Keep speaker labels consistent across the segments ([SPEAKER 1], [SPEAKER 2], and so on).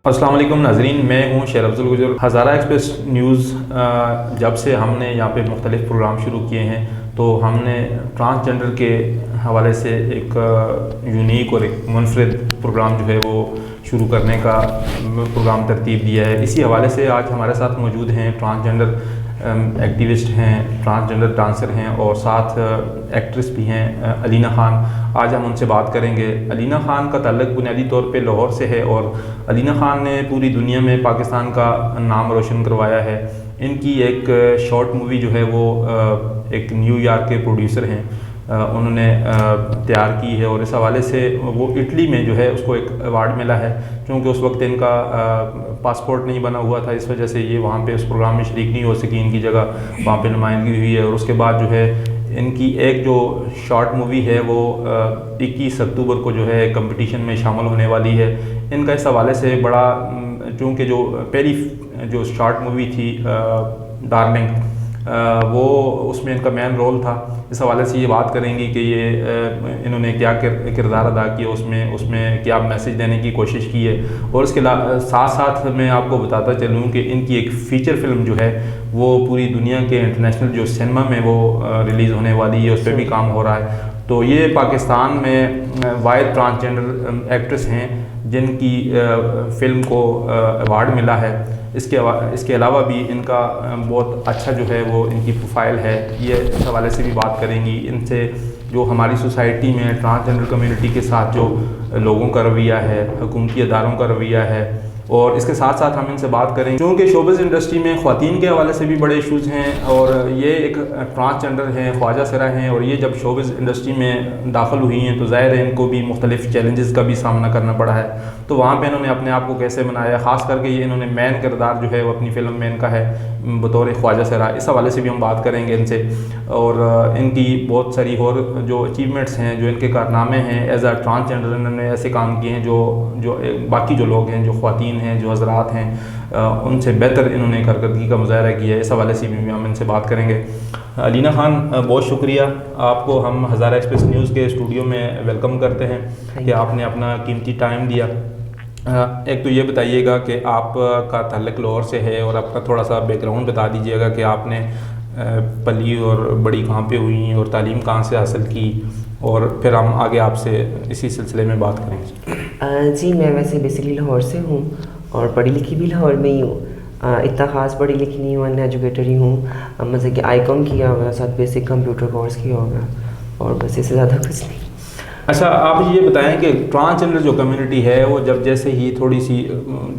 [SPEAKER 1] अस्सलाम वालेकुम नाज़रीन, मैं हूँ शेर अफजल गुजर। हज़ारा एक्सप्रेस न्यूज़ जब से हमने यहाँ पे मुख्तलिफ़ प्रोग्राम शुरू किए हैं तो हमने ट्रांसजेंडर के हवाले से एक यूनिक और एक मुनफरिद प्रोग्राम जो है वो शुरू करने का प्रोग्राम तरतीब दिया है। इसी हवाले से आज हमारे साथ मौजूद हैं ट्रांसजेंडर एक्टिविस्ट हैं, ट्रांसजेंडर डांसर हैं और साथ एक्ट्रेस भी हैं अलीना ख़ान। आज हम उनसे बात करेंगे। अलीना ख़ान का ताल्लुक़ बुनियादी तौर पे लाहौर से है और अलीना ख़ान ने पूरी दुनिया में पाकिस्तान का नाम रोशन करवाया है। इनकी एक शॉर्ट मूवी जो है वो एक न्यूयॉर्क के प्रोड्यूसर हैं, उन्होंने तैयार की है और इस हवाले से वो इटली में जो है उसको एक अवार्ड मिला है। क्योंकि उस वक्त इनका पासपोर्ट नहीं बना हुआ था, इस वजह से ये वहाँ पे उस प्रोग्राम में शरीक नहीं हो सकी। इनकी जगह वहाँ पे नुमाइंदगी हुई है और उसके बाद जो है इनकी एक जो शॉर्ट मूवी है वो 21 अक्टूबर को जो है कंपटीशन में शामिल होने वाली है। इनका इस हवाले से बड़ा, चूँकि जो पहली जो शॉर्ट मूवी थी डार्लिंग, वो उसमें इनका मेन रोल था। इस हवाले से ये बात करेंगी कि ये इन्होंने क्या किरदार अदा किया, उसमें क्या मैसेज देने की कोशिश की है। और इसके साथ साथ मैं आपको बताता चलूँ कि इनकी एक फ़ीचर फिल्म जो है वो पूरी दुनिया के इंटरनेशनल जो सिनेमा में वो रिलीज़ होने वाली है, उस पर भी काम हो रहा है। तो ये पाकिस्तान में वाहिद ट्रांसजेंडर एक्ट्रेस हैं जिनकी फ़िल्म को अवार्ड मिला है। इसके अलावा भी इनका बहुत अच्छा जो है वो इनकी प्रोफाइल है, ये इस हवाले से भी बात करेंगी। इनसे जो हमारी सोसाइटी में ट्रांसजेंडर कम्युनिटी के साथ जो लोगों का रवैया है, हुकूमती अदारों का रवैया है, और इसके साथ साथ हम इनसे बात करेंगे क्योंकि शोबिज़ इंडस्ट्री में ख़वातीन के हवाले से भी बड़े इशूज़ हैं और ये एक ट्रांसजेंडर हैं, ख्वाजा सरा हैं, और ये जब शोबिज़ इंडस्ट्री में दाखिल हुई हैं तो ज़ाहिर है इनको भी मुख्तलिफ़ चैलेंजेस का भी सामना करना पड़ा है। तो वहाँ पे इन्होंने अपने आप को कैसे बनाया, ख़ास करके ये इन्होंने मेन किरदार जो है वो अपनी फ़िल्म में इनका है बतौर ख्वाजा सरा। इस हवाले से भी हम बात करेंगे इनसे, और इनकी बहुत सारी और जो अचीवमेंट्स हैं, जो इनके कारनामे हैं एज आ ट्रांसजेंडर, इन्होंने ऐसे काम किए हैं जो बाकी जो लोग हैं, जो ख़वातीन हैं, जो हज़रात हैं, उनसे बेहतर इन्होंने कारकर्दगी का मुज़ाहरा किया है। इस हवाले से भी हम इनसे बात करेंगे। अलीना ख़ान, बहुत शुक्रिया आपको हम हज़ारा एक्सप्रेस न्यूज़ के स्टूडियो में वेलकम करते हैं कि आपने अपना कीमती टाइम दिया। एक तो ये बताइएगा कि आपका ताल्लुक़ लाहौर से है और आपका थोड़ा सा बैकग्राउंड बता दीजिएगा कि आपने पली और बड़ी कहाँ पे हुई और तालीम कहाँ से हासिल की, और फिर हम आगे आपसे इसी सिलसिले में बात करेंगे।
[SPEAKER 2] जी, मैं वैसे बेसिकली लाहौर से हूँ और पढ़ी लिखी भी लाहौर में ही हूँ। इतना ख़ास पढ़ी लिखी नहीं हूँ, अनएजुकेटेड ही हूँ। मतलब कि आईकॉम किया हुआ, साथ बेसिक कंप्यूटर कोर्स किया होगा और बस इससे ज़्यादा कुछ नहीं।
[SPEAKER 1] अच्छा, आप ये बताएं कि ट्रांसजेंडर जो कम्युनिटी है वो जब जैसे ही थोड़ी सी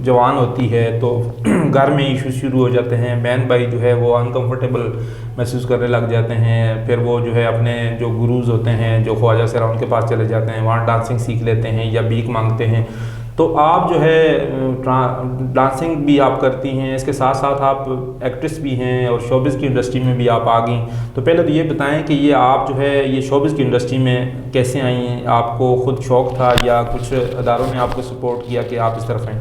[SPEAKER 1] जवान होती है तो घर में इशू शुरू हो जाते हैं। बहन भाई जो है वो अनकंफर्टेबल महसूस करने लग जाते हैं, फिर वो जो है अपने जो गुरुज होते हैं, जो ख्वाजा सरा, उनके पास चले जाते हैं, वहाँ डांसिंग सीख लेते हैं या भीख मांगते हैं। तो आप जो है डांसिंग भी आप करती हैं, इसके साथ साथ आप एक्ट्रेस भी हैं और शोबिज़ की इंडस्ट्री में भी आप आ गई। तो पहले तो ये बताएं कि ये आप जो है ये शोबिज़ की इंडस्ट्री में कैसे आई हैं? आपको ख़ुद शौक़ था या कुछ अदारों ने आपको सपोर्ट किया कि आप इस तरफ आएँ?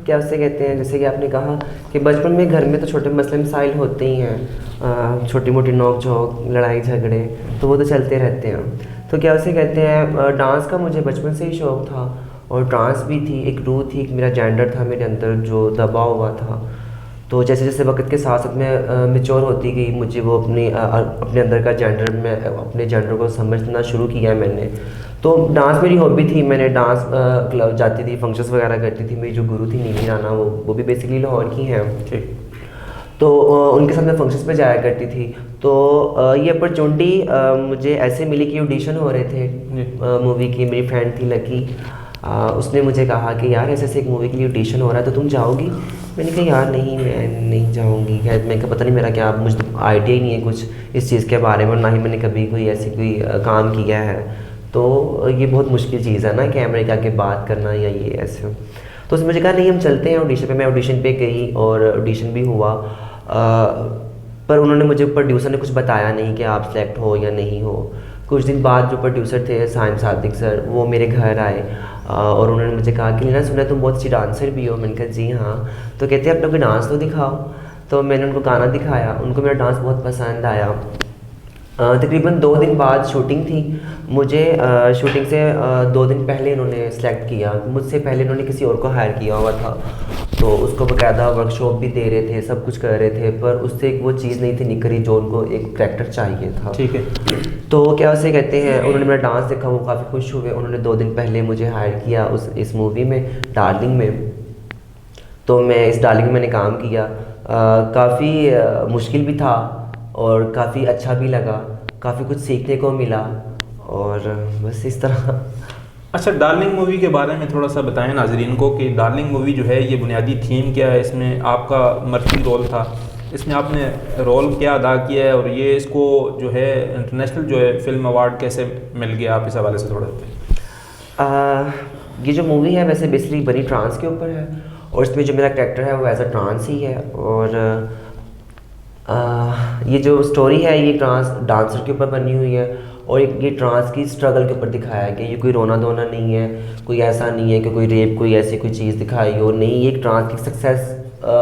[SPEAKER 2] क्या उसे कहते हैं, जैसे कि आपने कहा कि बचपन में घर में तो छोटे मसले मसाइल होते ही हैं, छोटी मोटी नोक झोंक, लड़ाई झगड़े, तो वो तो चलते रहते हैं। तो क्या उसे कहते हैं, डांस का मुझे बचपन से ही शौक़ था और डांस भी थी, एक रूह थी, एक मेरा जेंडर था मेरे अंदर जो दबा हुआ था। तो जैसे जैसे वक्त के साथ साथ में मैच्योर होती गई, मुझे वो अपने अंदर का जेंडर में अपने जेंडर को समझना शुरू किया मैंने। तो डांस मेरी हॉबी थी, मैंने डांस क्लब जाती थी, फंक्शंस वगैरह करती थी। मेरी जो गुरु थी नीली राना, वो भी बेसिकली लाहौर की हैं। तो उनके साथ मैं फंक्शंस पे जाया करती थी। तो ये अपॉर्चुनिटी मुझे ऐसे मिली कि ऑडिशन हो रहे थे मूवी की। मेरी फ्रेंड थी लकी, उसने मुझे कहा कि यार ऐसे ऐसे एक मूवी के लिए ऑडिशन हो रहा है तो तुम जाओगी? मैंने कहा यार नहीं, मैं नहीं जाऊँगी। खैर मैं कहा पता नहीं मेरा क्या, मुझे आइडिया ही नहीं है कुछ इस चीज़ के बारे में, ना ही मैंने कभी कोई ऐसी कोई काम किया है। तो ये बहुत मुश्किल चीज़ है ना, कैमरे के आगे बात करना या ये ऐसे। तो उसने मुझे कहा नहीं हम चलते हैं ऑडिशन पे। मैं ऑडिशन पे गई और ऑडिशन भी हुआ, पर उन्होंने मुझे, प्रोड्यूसर ने कुछ बताया नहीं कि आप सेलेक्ट हो या नहीं हो। कुछ दिन बाद जो प्रोड्यूसर थे साइम सादिक सर, वो मेरे घर आए और उन्होंने मुझे कहा कि नीना सुना तुम बहुत अच्छी डांसर भी हो। मैंने कहा जी हाँ। तो कहते हैं अपना कोई डांस तो दिखाओ। तो मैंने उनको गाना दिखाया, उनको मेरा डांस बहुत पसंद आया। तकरीबन 2 दिन बाद शूटिंग थी। मुझे शूटिंग से 2 दिन पहले इन्होंने सेलेक्ट किया। मुझसे पहले इन्होंने किसी और को हायर किया हुआ था, तो उसको बाकायदा वर्कशॉप भी दे रहे थे, सब कुछ कर रहे थे, पर उससे एक वो चीज़ नहीं थी निकली जो उनको एक करैक्टर चाहिए था।
[SPEAKER 1] ठीक है।
[SPEAKER 2] तो क्या उसे कहते हैं, उन्होंने मेरा डांस देखा, वो काफ़ी खुश हुए। उन्होंने 2 दिन पहले मुझे हायर किया इस मूवी में, डार्लिंग में। तो मैं इस डार्लिंग में मैंने काम किया। काफ़ी मुश्किल भी था और काफ़ी अच्छा भी लगा, काफ़ी कुछ सीखने को मिला, और बस इस तरह।
[SPEAKER 1] अच्छा, डार्लिंग मूवी के बारे में थोड़ा सा बताएं नाजरीन को कि डार्लिंग मूवी जो है ये बुनियादी थीम क्या है, इसमें आपका मर्ची रोल था, इसमें आपने रोल क्या अदा किया है, और ये इसको जो है इंटरनेशनल जो है फिल्म अवार्ड कैसे मिल गया, आप इस हवाले से थोड़ा
[SPEAKER 2] ये जो मूवी है वैसे बेसिकली बनी ट्रांस के ऊपर है, और इसमें जो मेरा कैरेक्टर है वो एज अ ट्रांस ही है। और ये जो स्टोरी है ये ट्रांस डांसर के ऊपर बनी हुई है, और ये ट्रांस की स्ट्रगल के ऊपर दिखाया गया। ये कोई रोना धोना नहीं है, कोई ऐसा नहीं है कि कोई रेप कोई ऐसी कोई चीज़ दिखाई हो, नहीं, ये एक ट्रांस की सक्सेस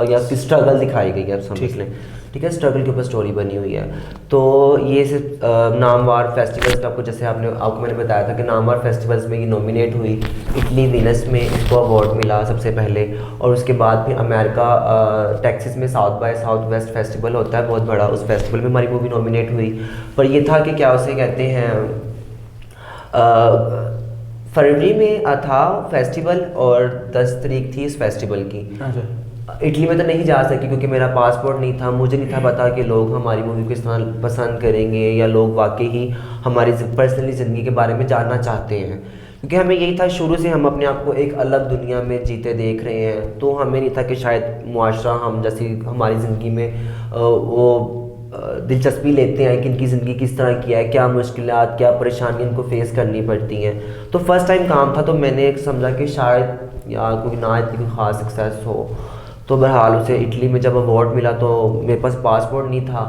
[SPEAKER 2] या उसकी स्ट्रगल दिखाई गई है, आप समझ लें। ठीक है, स्ट्रगल के ऊपर स्टोरी बनी हुई है। तो ये नामवार फेस्टिवल्स में आपको, जैसे आपको मैंने बताया था कि नामवार फेस्टिवल्स में ये नॉमिनेट हुई। इटली वीनस में इसको अवार्ड मिला सबसे पहले, और उसके बाद फिर अमेरिका टेक्सास में south by south west festival होता है बहुत बड़ा, उस फेस्टिवल में हमारी मूवी नॉमिनेट हुई। पर ये था कि क्या उसे कहते हैं, फरवरी में था फेस्टिवल और 10 तारीख थी इस फेस्टिवल की।
[SPEAKER 1] अच्छा।
[SPEAKER 2] इटली में तो नहीं जा सकी क्योंकि मेरा पासपोर्ट नहीं था, मुझे नहीं था पता कि लोग हमारी मूवी को इस तरह पसंद करेंगे या लोग वाकई ही हमारी पर्सनली ज़िंदगी के बारे में जानना चाहते हैं। क्योंकि हमें यही था शुरू से, हम अपने आप को एक अलग दुनिया में जीते देख रहे हैं, तो हमें नहीं था कि शायद मुआशरा हम जैसी हमारी ज़िंदगी में वो दिलचस्पी लेते हैं कि इनकी ज़िंदगी किस तरह की है, क्या मुश्किलात क्या परेशानियाँ इनको फेस करनी पड़ती हैं। तो फर्स्ट टाइम काम था, तो मैंने एक समझा कि शायद या कोई ना इतनी कोई ख़ास सक्सेस हो। तो बहरहाल उसे इटली में जब अवार्ड मिला तो मेरे पास पासपोर्ट नहीं था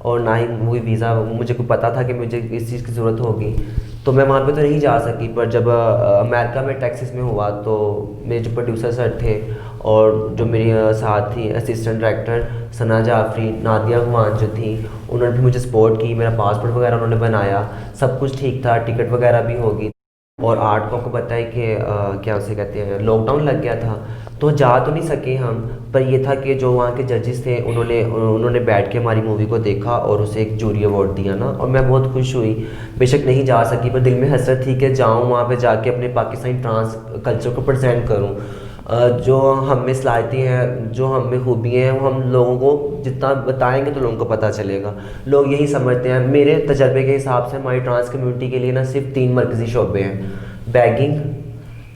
[SPEAKER 2] और ना ही कोई वीज़ा, मुझे को पता था कि मुझे इस चीज़ की ज़रूरत होगी, तो मैं वहाँ पे तो नहीं जा सकी। पर जब अमेरिका में टेक्सास में हुआ तो मेरे जो प्रोड्यूसर सर थे और जो मेरी साथ थी असिस्टेंट डायरेक्टर सना जाफरी, नादिया गुमान जो थी, उन्होंने भी मुझे सपोर्ट की। मेरा पासपोर्ट वगैरह उन्होंने बनाया, सब कुछ ठीक था, टिकट वगैरह भी होगी। और 8 को आपको पता है कि क्या उसे कहते हैं, लॉकडाउन लग गया था, तो जा तो नहीं सके हम। पर ये था कि जो वहाँ के जजेस थे उन्होंने बैठ के हमारी मूवी को देखा और उसे एक जूरी अवार्ड दिया ना, और मैं बहुत खुश हुई। बेशक नहीं जा सकी पर दिल में हसरत थी कि जाऊँ वहाँ पे जाके अपने पाकिस्तानी ट्रांस कल्चर को प्रेजेंट करूँ। जो हम में सलाहियतें हैं, जो हम में खूबियाँ हैं, वो हम लोगों को जितना बताएंगे तो लोगों को पता चलेगा। लोग यही समझते हैं, मेरे तजर्बे के हिसाब से हमारी ट्रांस कम्युनिटी के लिए ना सिर्फ 3 मरकज़ी शोबे हैं, बैगिंग,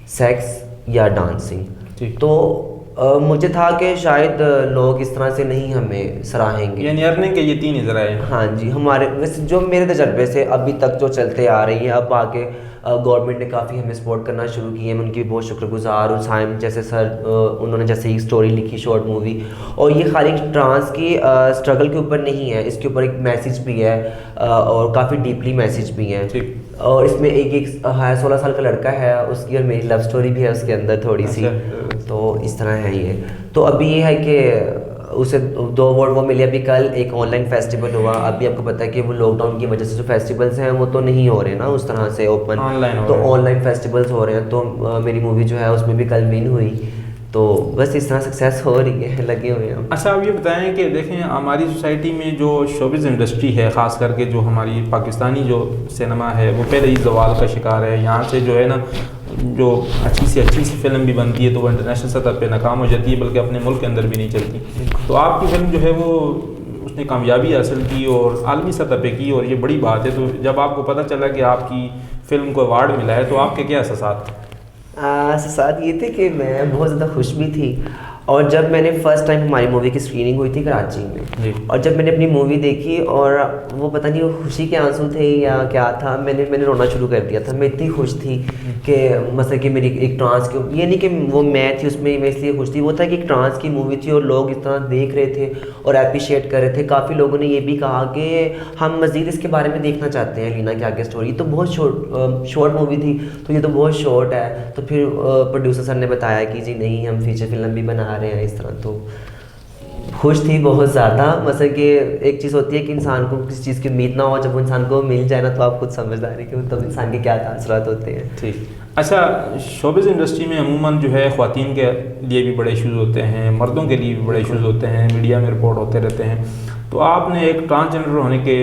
[SPEAKER 2] सेक्स या डांसिंग। तो मुझे था कि शायद लोग इस तरह से नहीं हमें सराहेंगे,
[SPEAKER 1] यानी अर्निंग के ये 3 ही ज़राए हैं।
[SPEAKER 2] हाँ जी, हमारे वैसे जो मेरे तजर्बे से अभी तक जो चलते आ रही है, अब आगे गवर्नमेंट ने काफ़ी हमें सपोर्ट करना शुरू किए, मैं उनकी बहुत शुक्रगुजार हूँ। साइम जैसे सर, उन्होंने जैसे ही स्टोरी लिखी शॉर्ट मूवी, और ये खाली ट्रांस की स्ट्रगल के ऊपर नहीं है, इसके ऊपर एक मैसेज भी है और काफ़ी डीपली मैसेज भी है। और इसमें एक है 16 साल का लड़का है, उसकी और मेरी लव स्टोरी भी है उसके अंदर थोड़ी सी। तो इस तरह है ये। तो अभी ये है कि उसे 2 अवार्ड वो मिले। अभी कल एक ऑनलाइन फेस्टिवल हुआ, अभी आपको पता है कि वो लॉकडाउन की वजह से जो फेस्टिवल्स हैं वो तो नहीं हो रहे ना उस तरह से ओपन, तो ऑनलाइन फेस्टिवल्स हो रहे हैं। तो मेरी मूवी जो है उसमें भी कल विन हुई, तो बस इस तरह सक्सेस हो रही है, लगे हुए हैं।
[SPEAKER 1] अच्छा, आप ये बताएं कि देखें हमारी सोसाइटी में जो शोबिज़ इंडस्ट्री है, ख़ास करके जो हमारी पाकिस्तानी जो सिनेमा है वो पहले ही ज़वाल का शिकार है। यहाँ से जो है ना, जो अच्छी सी फिल्म भी बनती है तो वो इंटरनेशनल सतह पे नाकाम हो जाती है, बल्कि अपने मुल्क के अंदर भी नहीं चलती। तो आपकी फिल्म जो है वो उसने कामयाबी हासिल की और आलमी सतह पे की, और ये बड़ी बात है। तो जब आपको पता चला कि आपकी फ़िल्म को अवार्ड मिला है तो आपके क्या एहसास थे?
[SPEAKER 2] साथ ये थे कि मैं बहुत ज़्यादा खुश भी थी। और जब मैंने फ़र्स्ट टाइम हमारी मूवी की स्क्रीनिंग हुई थी कराची में, और जब मैंने अपनी मूवी देखी और वो पता नहीं वो खुशी के आंसू थे या क्या था, मैंने रोना शुरू कर दिया था। मैं इतनी खुश थी कि मतलब कि मेरी एक ट्रांस की, ये नहीं कि वो मैं थी उसमें मैं इसलिए खुश थी, वो था कि एक ट्रांस की मूवी थी और लोग इस तरह देख रहे थे और अप्रिशिएट कर रहे थे। काफ़ी लोगों ने ये भी कहा कि हम मज़ीद इसके बारे में देखना चाहते हैं, लीना की आगे स्टोरी। तो बहुत शॉर्ट मूवी थी, तो ये तो बहुत शॉर्ट है। तो फिर प्रोड्यूसर सर ने बताया कि जी नहीं, हम फीचर फिल्म भी बना रहे हैं इस तरह। तो खुश थी बहुत ज़्यादा। मतलब कि एक चीज़ होती है कि इंसान को किसी चीज़ की उम्मीद ना हो, जब वो इंसान को मिल जाए ना तो आप खुद समझदार है कि तब इंसान के क्या तासुरात होते हैं।
[SPEAKER 1] ठीक। अच्छा, शोबिज़ इंडस्ट्री में अमूमन जो है ख़वातीन के लिए भी बड़े इशूज़ होते हैं, मर्दों के लिए भी बड़े इशूज़ होते हैं, मीडिया में रिपोर्ट होते रहते हैं। तो आपने एक ट्रांसजेंडर होने के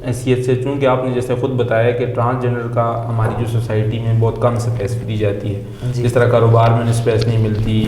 [SPEAKER 1] हैसियत से, चूँकि आपने जैसे ख़ुद बताया कि ट्रांसजेंडर का हमारी जो सोसाइटी में बहुत कम स्पेस दी जाती है, जिस तरह कारोबार में उन्हें स्पेस नहीं मिलती,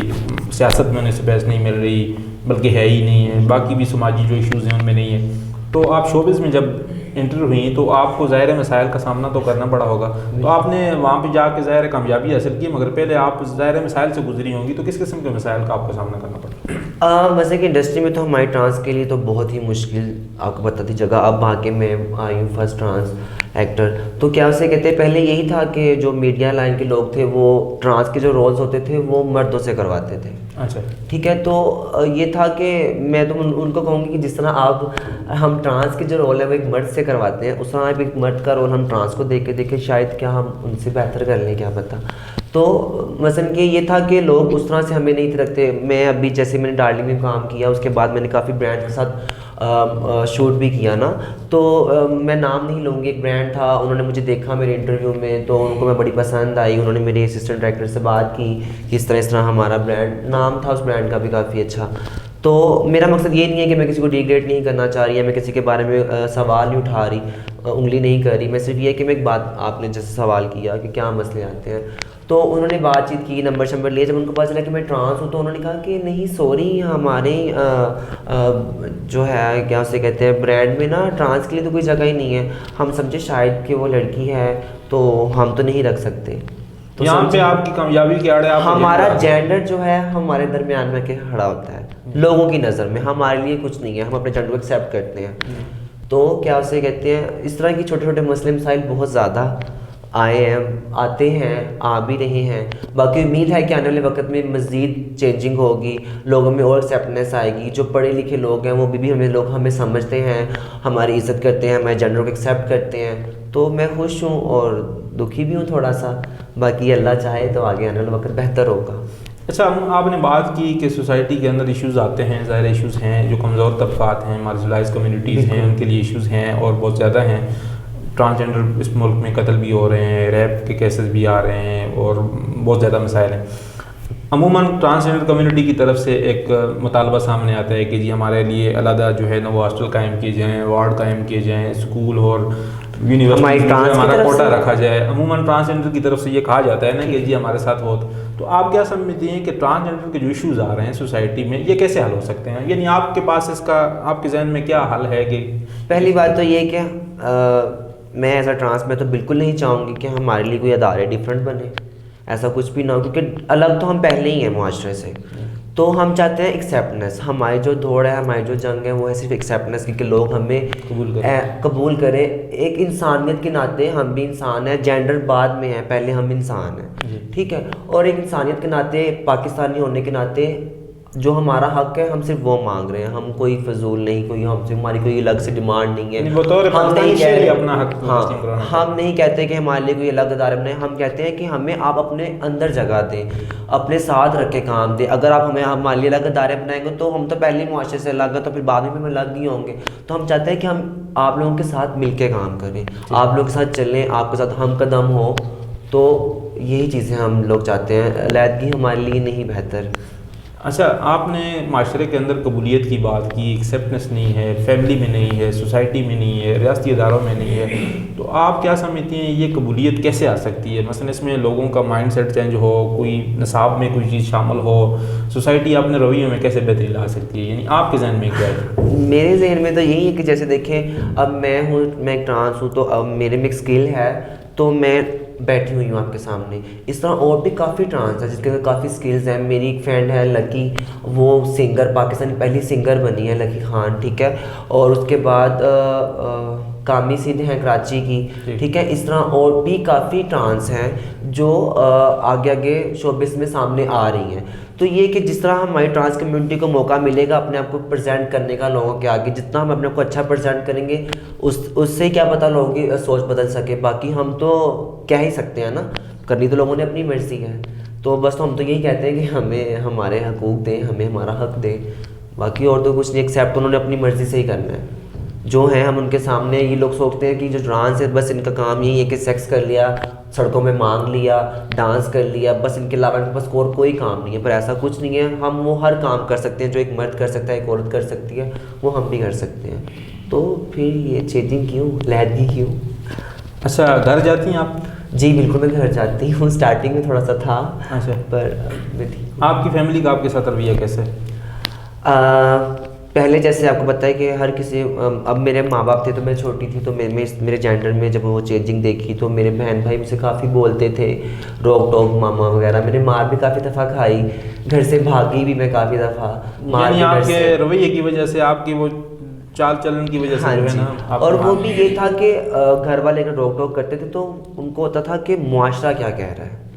[SPEAKER 1] सियासत में उन्हें स्पेस नहीं मिल रही, बल्कि है ही नहीं है, बाकी भी समाजी जो इशूज़ हैं उनमें नहीं है। तो आप शोबिज़ में जब इंटर हुई तो आपको ज़ाहिर मसाइल का सामना तो करना पड़ा होगा, तो आपने वहाँ पे जाके ज़ाहिर कामयाबी हासिल की, मगर पहले आप ज़ाहिर मसाइल से गुजरी होंगी, तो किस किस्म के मसाइल का आपको सामना करना पड़ा?
[SPEAKER 2] वैसे कि इंडस्ट्री में तो हमारी ट्रांस के लिए तो बहुत ही मुश्किल, आपको पता थी जगह। अब आके मैं आई हूँ फर्स्ट ट्रांस एक्टर, तो क्या उसे कहते हैं, पहले यही था कि जो मीडिया लाइन के लोग थे वो ट्रांस के जो रोल्स होते थे वो मर्दों से करवाते थे।
[SPEAKER 1] अच्छा,
[SPEAKER 2] ठीक है। तो ये था कि मैं तो उनको कहूँगी कि जिस तरह आप हम ट्रांस के जो रोल है वो एक मर्द से करवाते हैं, उस तरह आप एक मर्द का रोल हम ट्रांस को देख के देखें, शायद क्या हम उनसे बेहतर कर लें, क्या पता। तो मसलन कि ये था कि लोग उस तरह से हमें नहीं रखते। मैं अभी जैसे मैंने डार्लिंग में काम किया, उसके बाद मैंने काफ़ी ब्रांड के साथ शूट भी किया ना, तो मैं नाम नहीं लूँगी, एक ब्रांड था, उन्होंने मुझे देखा मेरे इंटरव्यू में, तो उनको मैं बड़ी पसंद आई। उन्होंने मेरे असिस्टेंट डायरेक्टर से बात की कि इस तरह हमारा ब्रांड, नाम था उस ब्रांड का भी काफ़ी अच्छा। तो मेरा मकसद ये नहीं है कि मैं किसी को डिग्रेड नहीं करना चाह रही, या मैं किसी के बारे में सवाल नहीं उठा रही, उंगली नहीं कर रही। मैं सिर्फ ये है कि मैं एक बात, आपने जैसे सवाल किया कि क्या मसले आते हैं, तो उन्होंने बातचीत की, नंबर शंबर लिए। जब उनको पता चला कि मैं ट्रांस हूँ तो उन्होंने कहा कि नहीं सॉरी, हमारे जो है क्या उसे कहते हैं ब्रांड में ना ट्रांस के लिए तो कोई जगह ही नहीं है, हम समझे शायद कि वो लड़की है तो हम तो नहीं रख सकते। तो
[SPEAKER 1] यहाँ पे आपकी कामयाबी के आड़े आप
[SPEAKER 2] हमारा जेंडर जो है हमारे दरमियान में के खड़ा होता है लोगों की नज़र में, हमारे लिए कुछ नहीं है, हम अपने जेंडर को एक्सेप्ट करते हैं। तो क्या उसे कहते हैं, इस तरह की छोटे छोटे मसले मसाइल बहुत ज़्यादा आए हैं, आते हैं, आ भी रहे हैं। बाकी उम्मीद है कि आने वाले वक्त में मज़ीद चेंजिंग होगी, लोगों में और एक्सेप्टनेस आएगी। जो पढ़े लिखे लोग हैं वो भी हमें समझते हैं, हमारी इज़्ज़त करते हैं, हमारे जेंडर को एक्सेप्ट करते हैं। तो मैं खुश हूँ और दुखी भी हूँ थोड़ा सा, बाकी अल्लाह चाहे तो आगे आने वाला वक्त बेहतर होगा।
[SPEAKER 1] अच्छा, आपने बात की कि सोसाइटी के अंदर इश्यूज़ आते हैं, ज़ाहिर इश्यूज़ हैं, जो कमज़ोर तबक़ात हैं, मार्जिनलाइज्ड कम्युनिटीज़ हैं, उनके लिए इश्यूज़ हैं और बहुत ज़्यादा हैं। ट्रांसजेंडर इस मुल्क में कत्ल भी हो रहे हैं, रेप के केसेस भी आ रहे हैं और बहुत ज़्यादा मसाइल हैं। अमूमन ट्रांसजेंडर कम्युनिटी की तरफ से एक मुतालबा सामने आता है कि जी हमारे लिए अलग जो है ना वो हॉस्टल कायम किए जाएँ, वार्ड कायम किए जाएँ, स्कूल और यूनिवर्सिटी हमारा कोटा रखा जाए। अमूमन ट्रांसजेंडर की तरफ से ये कहा जाता है ना कि जी हमारे साथ बहुत। तो आप क्या समझती हैं कि ट्रांसजेंडर के जो इश्यूज़ आ रहे हैं सोसाइटी में ये कैसे हल हो सकते हैं, यानी आपके पास इसका, आपके जहन में क्या हल है? कि पहली
[SPEAKER 2] बात तो ये कि मैं एज अ ट्रांस में तो बिल्कुल नहीं चाहूँगी कि हमारे लिए कोई अदारे डिफरेंट बने, ऐसा कुछ भी ना हो, क्योंकि अलग तो हम पहले ही हैं मुआशरे से। तो हम चाहते हैं एक्सेप्टनेस, हमारी जो दौड़ है, हमारी जो जंग है वो है सिर्फ एक्सेप्टनेस की, कि लोग हमें कबूल करें। एक इंसानियत के नाते हम भी इंसान हैं, जेंडर बाद में है, पहले हम इंसान हैं, ठीक है। और एक इंसानियत के नाते, पाकिस्तानी होने के नाते जो हमारा हक है हम सिर्फ वो मांग रहे हैं, हम कोई फजूल नहीं, कोई हमसे हमारी कोई अलग से डिमांड नहीं है। हम नहीं कह रहे अपना हक, हाँ, हम नहीं कहते कि हमारे लिए कोई अलग अदारे बनाए, हम कहते हैं कि हमें आप अपने अंदर जगह दें, अपने साथ रख के काम दें। अगर आप हमें हमारे लिए अलग अदारे बनाएंगे तो हम तो पहले ही मुआशरे से अलग है, तो फिर बाद में भी हम अलग ही होंगे। तो हम चाहते हैं कि हम आप लोगों के साथ मिल के काम करें, आप लोगों के साथ चलें, आपके साथ हम कदम हो। तो यही चीज़ें हम लोग चाहते हैं, अलहदगी हमारे लिए नहीं बेहतर।
[SPEAKER 1] अच्छा, आपने माशरे के अंदर कबूलियत की बात की, एक्सेप्टनेस नहीं है, फैमिली में नहीं है, सोसाइटी में नहीं है, रियासती इदारों में नहीं है, तो आप क्या समझती हैं ये कबूलियत कैसे आ सकती है? मसलन इसमें लोगों का माइंड सेट चेंज हो, कोई निसाब में कोई चीज़ शामिल हो, सोसाइटी अपने रवैये में कैसे बेहतरी ला सकती है, यानी आपके जहन में क्या है?
[SPEAKER 2] मेरे जहन में तो यही है कि जैसे देखें, अब मैं एक ट्रांस हूँ, तो अब मेरे में एक स्किल है, तो मैं बैठी हुई हूँ आपके सामने। इस तरह और भी काफ़ी ट्रांस है जिसके अंदर काफ़ी स्किल्स हैं। मेरी एक फ्रेंड है लकी, वो सिंगर, पाकिस्तान की पहली सिंगर बनी है, लकी खान, ठीक है। और उसके बाद कामी सिंध हैं कराची की, ठीक है। इस तरह और भी काफ़ी ट्रांस हैं जो आगे आगे शोबिस में सामने आ रही हैं। तो ये कि जिस तरह हमारी ट्रांस कम्युनिटी को मौका मिलेगा अपने आप को प्रेजेंट करने का लोगों के आगे, जितना हम अपने आप को अच्छा प्रेजेंट करेंगे उससे क्या पता लोगों की सोच बदल सके। बाकी हम तो कह ही सकते हैं ना, करनी तो लोगों ने अपनी मर्जी है। तो बस तो हम तो यही कहते हैं कि हमें हमारे हकूक़ दें, हमें हमारा हक दें, बाकी और तो कुछ नहीं, एक्सेप्ट उन्होंने अपनी मर्ज़ी से ही करना है जो है। हम उनके सामने, ये लोग सोचते हैं कि जो ट्रांस है बस इनका काम यही है कि सेक्स कर लिया, सड़कों में मांग लिया, डांस कर लिया, बस इनके अलावा इनके पास और कोई काम नहीं है। पर ऐसा कुछ नहीं है, हम वो हर काम कर सकते हैं जो एक मर्द कर सकता है, एक औरत कर सकती है, वो हम भी कर सकते हैं। तो फिर ये चेंजिंग क्यों, लहदगी क्यों?
[SPEAKER 1] अच्छा, घर जाती हैं आप?
[SPEAKER 2] जी बिल्कुल, मैं घर जाती हूँ। स्टार्टिंग में थोड़ा सा था,
[SPEAKER 1] अच्छा,
[SPEAKER 2] पर मैं ठीक हूँ।
[SPEAKER 1] आपकी फैमिली का आपके साथ रवैया कैसे?
[SPEAKER 2] पहले जैसे आपको पता है कि हर किसी, अब मेरे माँ बाप थे तो मैं छोटी थी, तो मेरे जेंडर में जब वो चेंजिंग देखी तो मेरे बहन भाई मुझसे काफ़ी बोलते थे, रोक टोक मामा वगैरह। मैंने मार भी काफ़ी दफ़ा खाई, घर से भागी भी मैं काफ़ी दफ़ा, मार भी घर
[SPEAKER 1] आपके
[SPEAKER 2] से।
[SPEAKER 1] रवैये की वजह से, आपकी वो चाल चलन की वजह से
[SPEAKER 2] हाँ
[SPEAKER 1] जो है
[SPEAKER 2] जी।
[SPEAKER 1] ना,
[SPEAKER 2] और वो भी ये था कि घर वाले अगर रोक टोक करते थे तो उनको होता था कि मुआशरा क्या कह रहा है,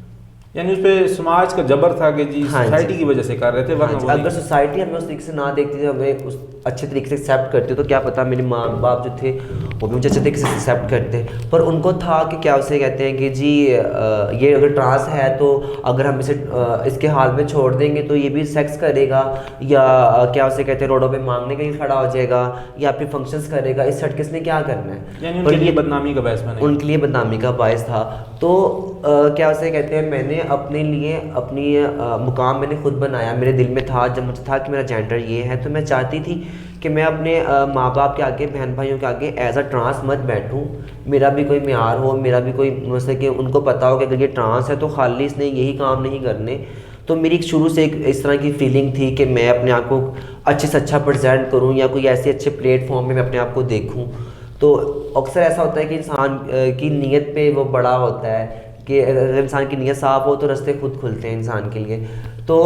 [SPEAKER 1] यानी उस पर समाज का जबर था कि जी
[SPEAKER 2] हाँ
[SPEAKER 1] सोसाइटी
[SPEAKER 2] जी।
[SPEAKER 1] की वजह से कर रहे थे,
[SPEAKER 2] हाँ
[SPEAKER 1] वरना
[SPEAKER 2] जी,
[SPEAKER 1] वो
[SPEAKER 2] अगर
[SPEAKER 1] नहीं।
[SPEAKER 2] सोसाइटी हमें उस तरीके से ना देखती थी, हमें उस अच्छे तरीके से एक्सेप्ट करते, तो क्या पता मेरे माँ बाप जो थे वो भी मुझे अच्छे तरीके से एक्सेप्ट करते। पर उनको था कि क्या उसे कहते हैं कि जी ये अगर ट्रांस है तो अगर हम इसे इसके हाल में छोड़ देंगे तो ये भी सेक्स करेगा, या क्या उसे कहते हैं रोडों पे मांगने के लिए खड़ा हो जाएगा, या फिर फंक्शंस करेगा, इस हट किसने क्या करना है।
[SPEAKER 1] यानी उनके लिए बदनामी का बायस बने।
[SPEAKER 2] उनके लिए बदनामी का बायस था। तो क्या उसे कहते हैं, मैंने अपने लिए अपनी मुकाम मैंने खुद बनाया। मेरे दिल में था, जब मुझे था कि मेरा जेंडर ये है, तो मैं चाहती थी कि मैं अपने माँ बाप के आगे, बहन भाइयों के आगे एज अ ट्रांस मत बैठूं। मेरा भी कोई म्यार हो, मेरा भी कोई, जैसे कि उनको पता हो कि अगर ये ट्रांस है तो खाली इसने यही काम नहीं करने। तो मेरी शुरू से एक इस तरह की फीलिंग थी कि मैं अपने आप को अच्छे से अच्छा प्रेजेंट करूँ, या कोई ऐसे अच्छे प्लेटफॉर्म में मैं अपने आप को देखूँ। तो अक्सर ऐसा होता है कि इंसान की नीयत पे वो बड़ा होता है कि अगर इंसान की नीयत साफ़ हो तो रास्ते खुद खुलते हैं इंसान के लिए। तो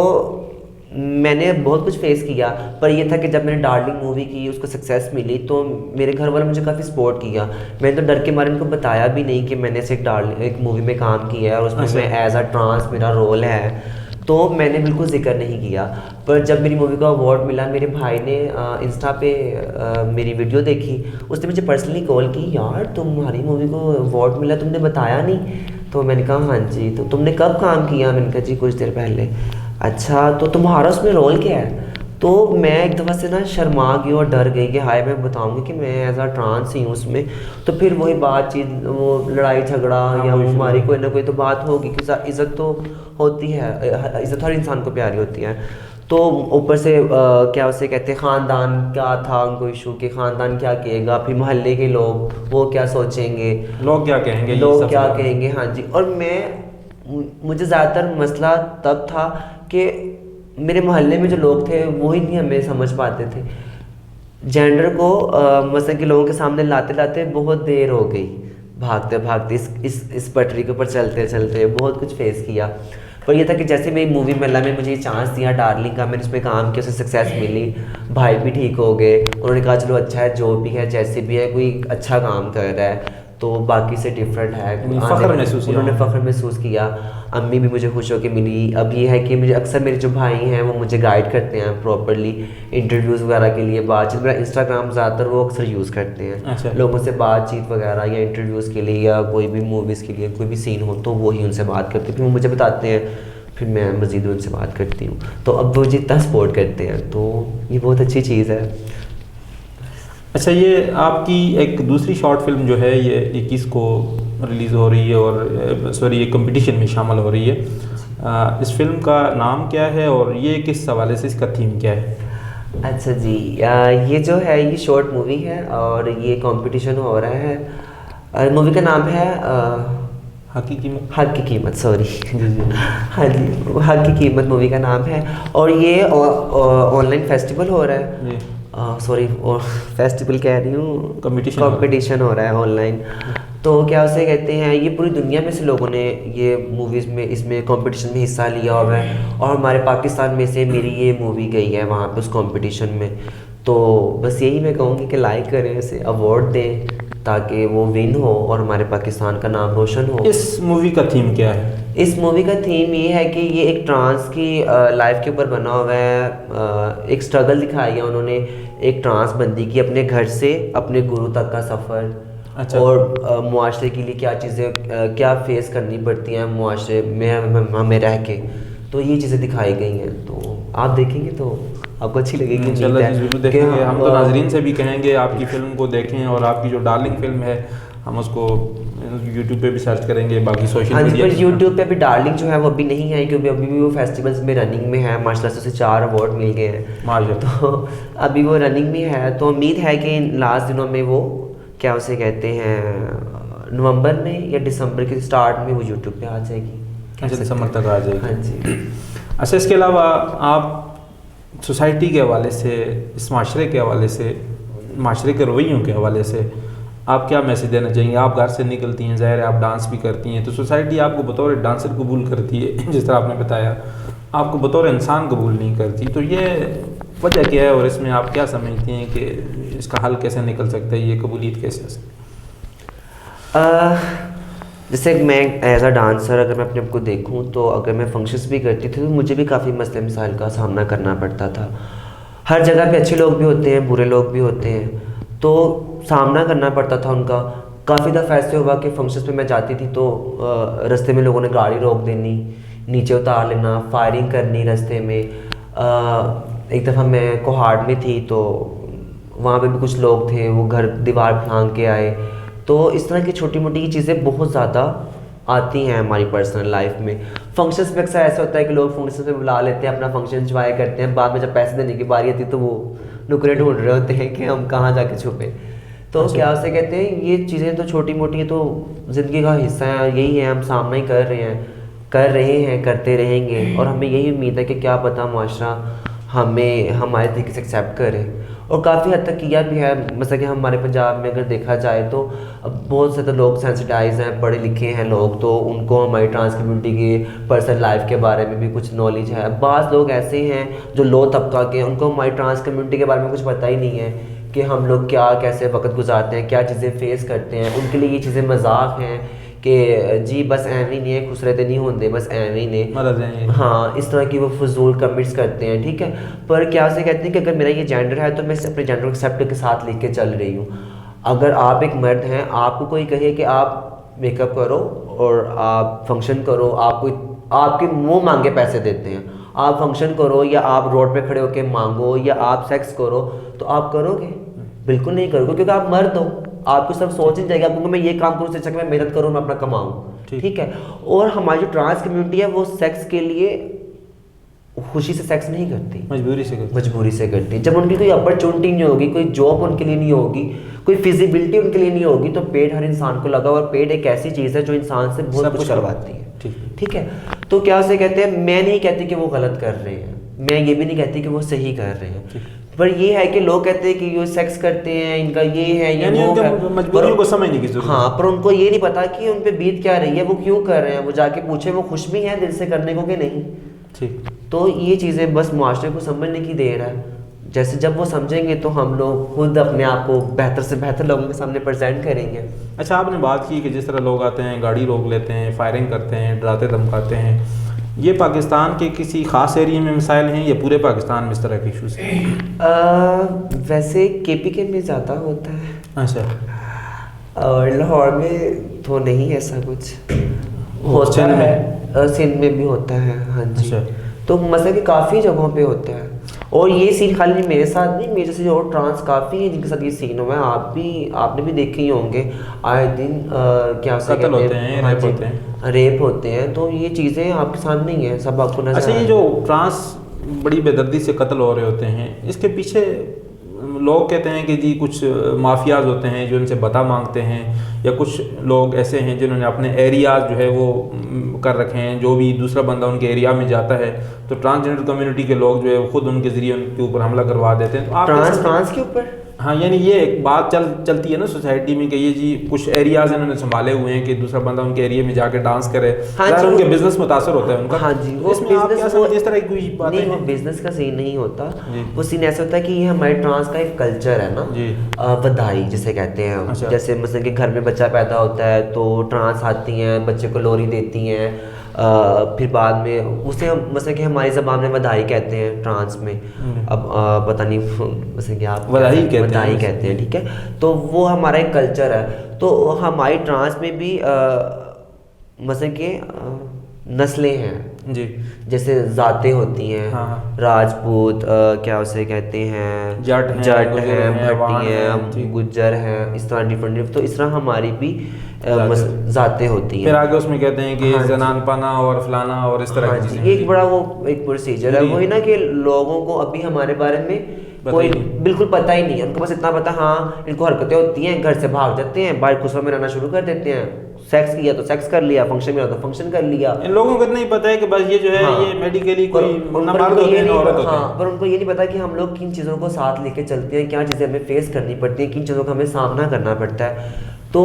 [SPEAKER 2] मैंने बहुत कुछ फेस किया, पर ये था कि जब मैंने डार्लिंग मूवी की, उसको सक्सेस मिली, तो मेरे घर वालों ने मुझे काफ़ी सपोर्ट किया। मैंने तो डर के मारे उनको बताया भी नहीं कि मैंने से एक मूवी में काम किया है और उसमें मैं एज अ ट्रांस मेरा रोल है, तो मैंने बिल्कुल जिक्र नहीं किया। पर जब मेरी मूवी को अवार्ड मिला, मेरे भाई ने इंस्टा पे मेरी वीडियो देखी, उसने मुझे पर्सनली कॉल की, यार तुम्हारी मूवी को अवार्ड मिला, तुमने बताया नहीं? तो मैंने कहा हाँ जी। तो तुमने कब काम किया? मैंने कहा जी कुछ देर पहले। अच्छा, तो तुम्हारा उसमें रोल क्या है? तो मैं एक दफ़ा से ना शर्मा गई और डर गई कि हाय मैं बताऊंगी कि मैं एज अ ट्रांस ही हूँ उसमें। तो फिर वही बातचीत, वो लड़ाई झगड़ा, या हमारी कोई ना कोई तो बात होगी, क्योंकि इज़्ज़त तो होती है, इज़्ज़त हर इंसान को प्यारी होती है। तो ऊपर से क्या उसे कहते हैं, ख़ानदान का था उनको इशू कि ख़ानदान क्या कहेगा, फिर मोहल्ले के लोग वो क्या सोचेंगे,
[SPEAKER 1] लोग क्या कहेंगे,
[SPEAKER 2] लोग क्या कहेंगे। हाँ जी। और मुझे ज़्यादातर मसला तब था कि मेरे मोहल्ले में जो लोग थे वो ही नहीं हमें समझ पाते थे। जेंडर को मसलन के लोगों के सामने लाते लाते बहुत देर हो गई, भागते भागते इस पटरी के ऊपर चलते चलते बहुत कुछ फेस किया। पर यह था कि जैसे मेरी मूवी में अल्लाह ने मुझे ये चांस दिया डार्लिंग का, मैंने उसमें काम किया, उसे सक्सेस मिली, भाई भी ठीक हो गए, उन्होंने कहा चलो अच्छा है, जो भी है जैसे भी है, कोई अच्छा काम कर रहा है तो बाकी से डिफरेंट है,
[SPEAKER 1] फ़ख्र महसूस,
[SPEAKER 2] उन्होंने फ़ख्र महसूस किया। अम्मी भी मुझे खुश होकर मिली। अब ये है कि मुझे अक्सर मेरे जो भाई हैं वो मुझे गाइड करते हैं प्रॉपर्ली इंटरव्यूज़ वगैरह के लिए, बातचीत, मेरा इंस्टाग्राम ज़्यादातर वो अक्सर यूज़ करते हैं।
[SPEAKER 1] अच्छा।
[SPEAKER 2] लोगों से बातचीत वगैरह या इंटरव्यूज़ के लिए या कोई भी मूवीज़ के लिए कोई भी सीन हो तो वो ही उनसे बात करते हैं, फिर वो मुझे बताते हैं, फिर मैं मज़ीद उनसे बात करती हूँ। तो अब वो जितना सपोर्ट करते हैं तो ये बहुत अच्छी चीज़ है।
[SPEAKER 1] अच्छा, ये आपकी एक दूसरी शॉर्ट फिल्म जो है ये 21 को रिलीज़ हो रही है, और सॉरी ये कंपटीशन में शामिल हो रही है। इस फिल्म का नाम क्या है और ये किस हवाले से, इसका थीम क्या है?
[SPEAKER 2] अच्छा जी, ये जो है ये शॉर्ट मूवी है और ये कंपटीशन हो रहा है। मूवी का नाम है
[SPEAKER 1] हक की कीमत,
[SPEAKER 2] सॉरी हाँ जी, हक की कीमत मूवी का नाम है। और ये ऑनलाइन फेस्टिवल हो रहा है, सॉरी फेस्टिवल कह रही हूँ, कंपटीशन हो रहा है ऑनलाइन। तो क्या उसे कहते हैं, ये पूरी दुनिया में से लोगों ने ये मूवीज़ में इसमें कंपटीशन में हिस्सा लिया हुआ है, और हमारे पाकिस्तान में से मेरी ये मूवी गई है वहाँ पे उस कंपटीशन में। तो बस यही मैं कहूँगी कि लाइक करें, इसे अवार्ड दें ताकि वो विन हो और हमारे पाकिस्तान का नाम रोशन हो।
[SPEAKER 1] इस मूवी का थीम क्या है?
[SPEAKER 2] इस मूवी का थीम ये है कि ये एक ट्रांस की लाइफ के ऊपर बना हुआ है। एक स्ट्रगल दिखाई है उन्होंने, एक ट्रांस बंदी की अपने घर से अपने गुरु तक का सफ़र। अच्छा। और मुआशरे के लिए क्या चीज़ें क्या फेस करनी पड़ती हैं मुआशरे में हमें रह के, तो ये चीज़ें दिखाई गई हैं। तो आप देखेंगे तो आपको अच्छी लगेगी।
[SPEAKER 1] इंशाल्लाह ज़रूर देखेंगे। हम तो नाजरीन से भी कहेंगे आपकी फ़िल्म को देखें, और आपकी जो डार्लिंग फिल्म है हम उसको यूट्यूब पे भी सर्च करेंगे, बाकी सोशल मीडिया
[SPEAKER 2] पर यूट्यूब पे अभी डार्लिंग जो है वो अभी नहीं है, क्योंकि अभी भी वो फेस्टिवल्स में रनिंग में है। माशाल्लाह से उसे 4 अवार्ड मिल गए हैं
[SPEAKER 1] माशाल्लाह।
[SPEAKER 2] तो अभी वो रनिंग में है, तो उम्मीद है कि लास्ट दिनों में वो क्या उसे कहते हैं नवंबर में या दिसंबर के स्टार्ट में वो यूट्यूब पे आ जाएगी।
[SPEAKER 1] अच्छा, दिसंबर तक आ जाएगी।
[SPEAKER 2] हाँ जी।
[SPEAKER 1] अच्छा, इसके अलावा आप सोसाइटी के हवाले से, इस माशरे के हवाले से, माशरे के रवैयों के हवाले से आप क्या मैसेज देना चाहेंगे? आप घर से निकलती हैं, ज़ाहिर है आप डांस भी करती हैं, तो सोसाइटी आपको बतौर डांसर कबूल करती है जिस तरह आपने बताया, आपको बतौर इंसान कबूल नहीं करती, तो ये वजह क्या है और इसमें आप क्या समझती हैं कि इसका हल कैसे निकल सकता है, ये कबूलियत कैसे आ सकती
[SPEAKER 2] है? जैसे मैं एज अ डांसर अगर मैं अपने आप को देखूं तो अगर मैं फंक्शंस भी करती थी तो मुझे भी काफ़ी मसले मसाइल का सामना करना पड़ता था। हर जगह पे अच्छे लोग भी होते हैं, बुरे लोग भी होते हैं, तो सामना करना पड़ता था उनका। काफ़ी दफ़ा ऐसे हुआ कि फंक्शंस में मैं जाती थी तो रास्ते में लोगों ने गाड़ी रोक देनी, नीचे उतार लेना, फायरिंग करनी रास्ते में। एक दफ़ा मैं कोहाड़ में थी तो वहाँ पे भी कुछ लोग थे, वो घर दीवार भांग के आए। तो इस तरह की छोटी मोटी चीज़ें बहुत ज़्यादा आती हैं हमारी पर्सनल लाइफ में। फंक्शंस में अक्सर ऐसा होता है कि लोग फंक्शंस में बुला लेते हैं, अपना फंक्शन एंजॉय करते हैं, बाद में जब पैसे देने की बारी आती है तो वो नुकरे ढूंढ रहे होते हैं कि हम कहाँ जाके छुपे। तो
[SPEAKER 1] अच्छा।
[SPEAKER 2] क्या उसे कहते हैं, ये चीज़ें तो छोटी मोटी तो ज़िंदगी का हिस्सा है, यही है, हम सामना ही कर रहे हैं, करते रहेंगे। और हमें यही उम्मीद है कि क्या पता माशरा हमें हमारे तरीके से एक्सेप्ट करे, और काफ़ी हद तक किया भी है। मतलब कि हमारे पंजाब में अगर देखा जाए तो अब बहुत ज़्यादा लोग सेंसिटाइज हैं, पढ़े लिखे हैं लोग, तो उनको हमारी ट्रांस कम्युनिटी की पर्सनल लाइफ के बारे में भी कुछ नॉलेज है। बाज़ लोग ऐसे हैं जो लो तबका के, उनको हमारी ट्रांस कम्युनिटी के बारे में कुछ पता ही नहीं है कि हम लोग क्या कैसे वक्त गुजारते हैं, क्या चीज़ें फेस करते हैं। उनके लिए ये चीज़ें मजाक हैं कि जी बस एवं नहीं है, खुसरे तो नहीं होंगे, बस एवं ही ने। हाँ, इस तरह की वो फजूल कमेंट्स करते हैं, ठीक है। पर क्या से कहते हैं कि अगर मेरा ये जेंडर है तो मैं अपने जेंडर को एक्सेप्ट के साथ लेके चल रही हूँ। अगर आप एक मर्द हैं, आपको कोई कहे कि आप मेकअप करो और आप फंक्शन करो, आपको आपके मुँह मांगे पैसे देते हैं, आप फंक्शन करो या आप रोड पे खड़े होकर मांगो या आप सेक्स करो, तो आप करोगे? बिल्कुल नहीं करोगे, क्योंकि आप मर्द हो। आपको सब सोच नहीं जाएगा, आपको मैं ये काम करूँ, उससे अच्छा मैं मेहनत करूँ, मैं अपना कमाऊँ, ठीक है। और हमारी जो ट्रांस कम्युनिटी है वो सेक्स के लिए खुशी से सेक्स नहीं करती, मजबूरी से करती। जब उनकी कोई अपॉर्चुनिटी नहीं होगी, कोई जॉब उनके लिए नहीं होगी, कोई फिजिबिलिटी उनके लिए नहीं होगी, तो पेड हर इंसान को लगा। और पेड एक ऐसी चीज़ है जो इंसान से बहुत कुछ करवाती है, ठीक है। तो क्या उसे कहते हैं, मैं नहीं कहती कि वो गलत कर रहे हैं, मैं ये भी नहीं कहती कि वो सही कर रहे हैं, पर ये है कि लोग कहते हैं कि ये सेक्स करते हैं, इनका ये है, ये वो है,
[SPEAKER 1] मजबूरियों को समझने की जरूरत।
[SPEAKER 2] हाँ, पर उनको ये नहीं पता कि उन पे बीत क्या रही है, वो क्यों कर रहे हैं। वो जाके पूछे वो खुश भी हैं दिल से करने को कि नहीं,
[SPEAKER 1] ठीक।
[SPEAKER 2] तो ये चीज़ें बस मुआशरे को समझने की देर है। जैसे जब वो समझेंगे तो हम लोग खुद अपने आप को बेहतर से बेहतर लोगों के सामने प्रेजेंट करेंगे।
[SPEAKER 1] अच्छा, आपने बात की कि जिस तरह लोग आते हैं, गाड़ी रोक लेते हैं, फायरिंग करते हैं, डराते धमकाते हैं, ये पाकिस्तान के किसी ख़ास एरिया में मिसाइल हैं या पूरे पाकिस्तान में इस तरह के इशूज़ हैं?
[SPEAKER 2] वैसे KPK में ज़्यादा होता है।
[SPEAKER 1] अच्छा।
[SPEAKER 2] और लाहौर में तो नहीं ऐसा कुछ होता है, सिंध में भी होता है। हाँ जी।
[SPEAKER 1] अच्छा।
[SPEAKER 2] तो मसला कि काफ़ी जगहों पे होता है, और ये सीन खाली मेरे साथ नहीं, मेरे जैसे और ट्रांस काफ़ी हैं जिनके साथ ये सीन हुआ है। आपने भी देखे ही होंगे, आए दिन क्या
[SPEAKER 1] कत्ल होते हैं, रेप होते हैं,
[SPEAKER 2] रेप होते हैं। तो ये चीज़ें आपके सामने ही हैं, सब आपको नजर।
[SPEAKER 1] अच्छा, ये जो ट्रांस बड़ी बेदर्दी से कत्ल हो रहे होते हैं, इसके पीछे लोग कहते हैं कि जी कुछ माफियाज होते हैं जो इनसे बता मांगते हैं, या कुछ लोग ऐसे हैं जिन्होंने अपने एरियाज जो है वो कर रखे हैं, जो भी दूसरा बंदा उनके एरिया में जाता है तो ट्रांसजेंडर कम्युनिटी के लोग जो है वो खुद उनके ज़रिए उनके ऊपर हमला करवा देते हैं। तो आप
[SPEAKER 2] ट्रांस के ऊपर,
[SPEAKER 1] हाँ, यानी ये एक बात चलती है ना सोसाइटी में कि ये जी कुछ एरियाज इन्होंने संभाले हुए हैं कि दूसरा बंदा उनके एरिया में जाके डांस करे।
[SPEAKER 2] हाँ जी,
[SPEAKER 1] उनके बिजनेस मुतासर होता है उनका।
[SPEAKER 2] हाँ जी,
[SPEAKER 1] वो इसमें आप क्या समझते हैं, इस तरह की कोई बात
[SPEAKER 2] नहीं, वो बिजनेस का सीन नहीं होता। वो सीन ऐसा होता है कि ये हमारे ट्रांस का एक कल्चर है ना, बधाई जिसे कहते हैं।
[SPEAKER 1] अच्छा।
[SPEAKER 2] जैसे मतलब कि घर में बच्चा पैदा होता है तो ट्रांस आती हैं, बच्चे को लोरी देती हैं, फिर बाद में उसे मतलब कि हमारी ज़बान में बधाई कहते हैं ट्रांस में। अब पता नहीं मतलब कि आप
[SPEAKER 1] बधाई
[SPEAKER 2] कहते हैं, ठीक है। तो वो हमारा एक कल्चर है। तो हमारी ट्रांस में भी मतलब कि नस्लें हैं
[SPEAKER 1] जी।
[SPEAKER 2] जैसे जातें होती हैं,
[SPEAKER 1] हाँ।
[SPEAKER 2] राजपूत, क्या उसे कहते हैं,
[SPEAKER 1] जट हैं, गुर्जर
[SPEAKER 2] हैं,
[SPEAKER 1] हैं, वाण
[SPEAKER 2] भट्टी
[SPEAKER 1] हैं, जी।
[SPEAKER 2] हैं, गुज्जर हैं, इस तरह डिफरेंट। तो इस तरह हमारी भी जातें होती
[SPEAKER 1] फिर
[SPEAKER 2] हैं।
[SPEAKER 1] आगे उसमें कहते हैं कि
[SPEAKER 2] हाँ जी।
[SPEAKER 1] जनान पाना और फलाना और इस तरह
[SPEAKER 2] हाँ
[SPEAKER 1] की
[SPEAKER 2] जी,
[SPEAKER 1] चीज़ें
[SPEAKER 2] ये
[SPEAKER 1] हैं, जी।
[SPEAKER 2] एक बड़ा वो एक प्रोसीजर है,
[SPEAKER 1] पूरी-
[SPEAKER 2] वही ना कि लोगों को अभी हमारे बारे में
[SPEAKER 1] पता
[SPEAKER 2] कोई
[SPEAKER 1] ही नहीं।
[SPEAKER 2] बिल्कुल पता ही नहीं है। उनको बस इतना पता, हाँ इनको हरकतें होती हैं, घर से भाग जाते हैं, बाहर गुस्सों में रहना शुरू कर देते हैं, सेक्स किया तो सेक्स कर लिया, फंक्शन में तो फंक्शन कर लिया।
[SPEAKER 1] इन लोगों को इतना ही पता है कि बस ये जो है
[SPEAKER 2] हाँ।
[SPEAKER 1] ये मेडिकली
[SPEAKER 2] पर
[SPEAKER 1] कोई
[SPEAKER 2] उनको
[SPEAKER 1] ना मर्द होते
[SPEAKER 2] ये
[SPEAKER 1] हैं ना
[SPEAKER 2] नहीं
[SPEAKER 1] औरत होते
[SPEAKER 2] हाँ,
[SPEAKER 1] हैं।
[SPEAKER 2] पर उनको ये नहीं पता कि हम लोग किन चीज़ों को साथ लेके चलते हैं, क्या चीज़ें हमें फेस करनी पड़ती हैं, किन चीज़ों का हमें सामना करना पड़ता है। तो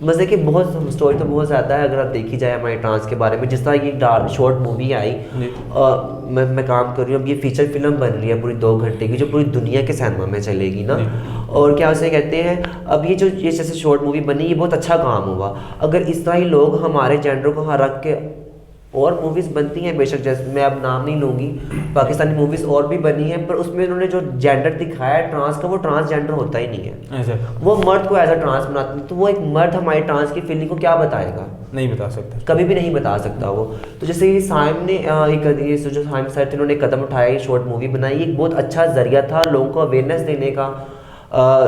[SPEAKER 2] मज़े की बहुत स्टोरी तो बहुत ज़्यादा है अगर आप देखी जाए हमारे ट्रांस के बारे में। जिस तरह ये डार्क शॉर्ट मूवी आई, मैं काम कर रही हूँ, अब ये फीचर फिल्म बन रही है पूरी 2 घंटे की, जो पूरी दुनिया के सिनेमा में चलेगी ना। और क्या उसे कहते हैं, अब ये जैसे शॉर्ट मूवी बनी, ये बहुत अच्छा काम हुआ। अगर इस तरह ही लोग हमारे जेंडर को हाँ रख के और मूवीज़ बनती हैं, बेशक जैसे मैं अब नाम नहीं लूँगी, पाकिस्तानी मूवीज़ और भी बनी हैं, पर उसमें उन्होंने जो जेंडर दिखाया है ट्रांस का, वो ट्रांसजेंडर होता ही नहीं है।
[SPEAKER 1] अच्छा,
[SPEAKER 2] वो मर्द को एज अ ट्रांस बनाते हैं, तो वो एक मर्द हमारी ट्रांस की फीलिंग को क्या बताएगा,
[SPEAKER 1] नहीं बता सकते,
[SPEAKER 2] कभी भी नहीं बता सकता वो। तो जैसे ये साइम ने ये जो साइम सर थे, उन्होंने कदम उठाया, ये शॉर्ट मूवी बनाई, एक बहुत अच्छा जरिया था लोगों को अवेयरनेस देने का,